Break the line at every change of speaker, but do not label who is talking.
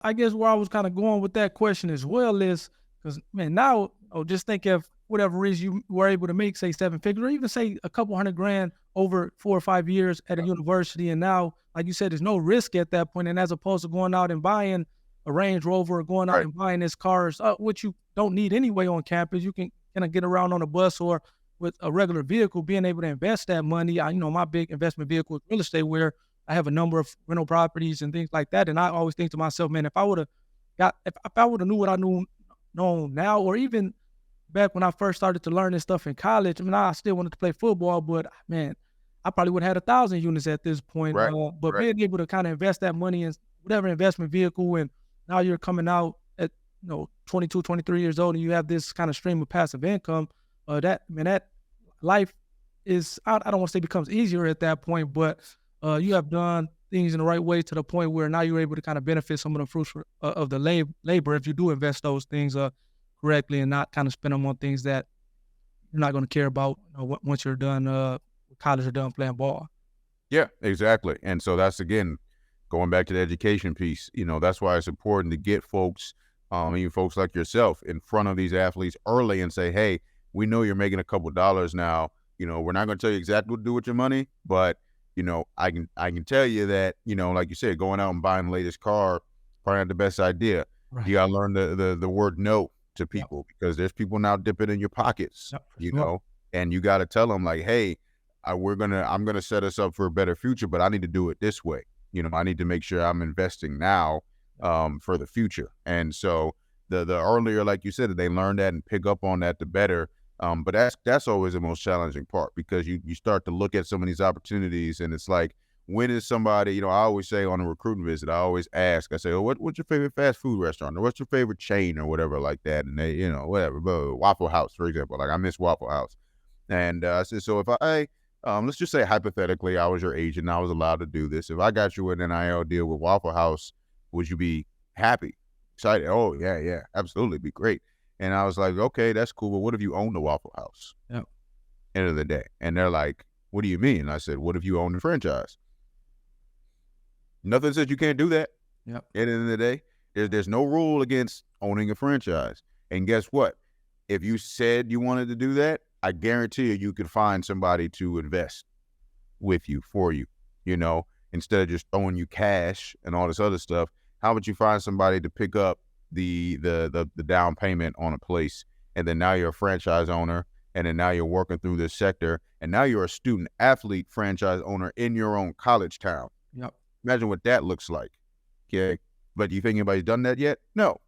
I guess where I was kind of going with that question as well is because, man, now, oh, just think if whatever reason you were able to make, say, seven figures, or even say a couple hundred grand over 4 or 5 years at a university. And now, like you said, there's no risk at that point. And as opposed to going out and buying a Range Rover or going out
Right.
and buying this cars, which you don't need anyway on campus, you can kind of get around on a bus or with a regular vehicle, being able to invest that money. My big investment vehicle is real estate, where I have a number of rental properties and things like that. And I always think to myself, man, if I would have if I would have knew what I know now, or even back when I first started to learn this stuff in college, I mean, I still wanted to play football, but man, I probably would have had 1,000 units at this point.
Right.
But
Right.
being able to kind of invest that money in whatever investment vehicle, and now you're coming out at 22, 23 years old, and you have this kind of stream of passive income. That life is, I don't want to say becomes easier at that point, but you have done things in the right way to the point where now you're able to kind of benefit some of the fruits of the labor if you do invest those things correctly, and not kind of spend them on things that you're not going to care about once you're done with college or done playing ball.
Yeah, exactly. And so that's, again, going back to the education piece. That's why it's important to get folks, even folks like yourself, in front of these athletes early and say, hey, we know you're making a couple dollars now. We're not going to tell you exactly what to do with your money, but I can tell you that, like you said, going out and buying the latest car, probably not the best idea. You
Right.
gotta learn the word no to
Yep.
people, because there's people now dipping in your pockets,
Yep. For sure.
and you gotta tell them, like, hey, I'm gonna set us up for a better future, but I need to do it this way. I need to make sure I'm investing now, for the future. And so the earlier, like you said, that they learn that and pick up on that, the better. But that's always the most challenging part, because you start to look at some of these opportunities, and it's like, when is somebody, I always say on a recruiting visit, I always ask, I say, oh, what's your favorite fast food restaurant, or what's your favorite chain, or whatever like that, and they, whatever, but Waffle House, for example, like I miss Waffle House, and I said, so if let's just say hypothetically, I was your agent, and I was allowed to do this. If I got you an NIL deal with Waffle House, would you be happy, excited? Oh yeah, yeah, absolutely, be great. And I was like, okay, that's cool, but what if you own the Waffle House?
Yep.
End of the day. And they're like, what do you mean? And I said, what if you own the franchise? Nothing says you can't do that.
Yep.
At the end of the day, there's no rule against owning a franchise. And guess what? If you said you wanted to do that, I guarantee you could find somebody to invest with you, for you, instead of just throwing you cash and all this other stuff. How about you find somebody to pick up the down payment on a place, and then now you're a franchise owner, and then now you're working through this sector, and now you're a student athlete franchise owner in your own college town.
Yep.
Imagine what that looks like. Okay. But do you think anybody's done that yet? No.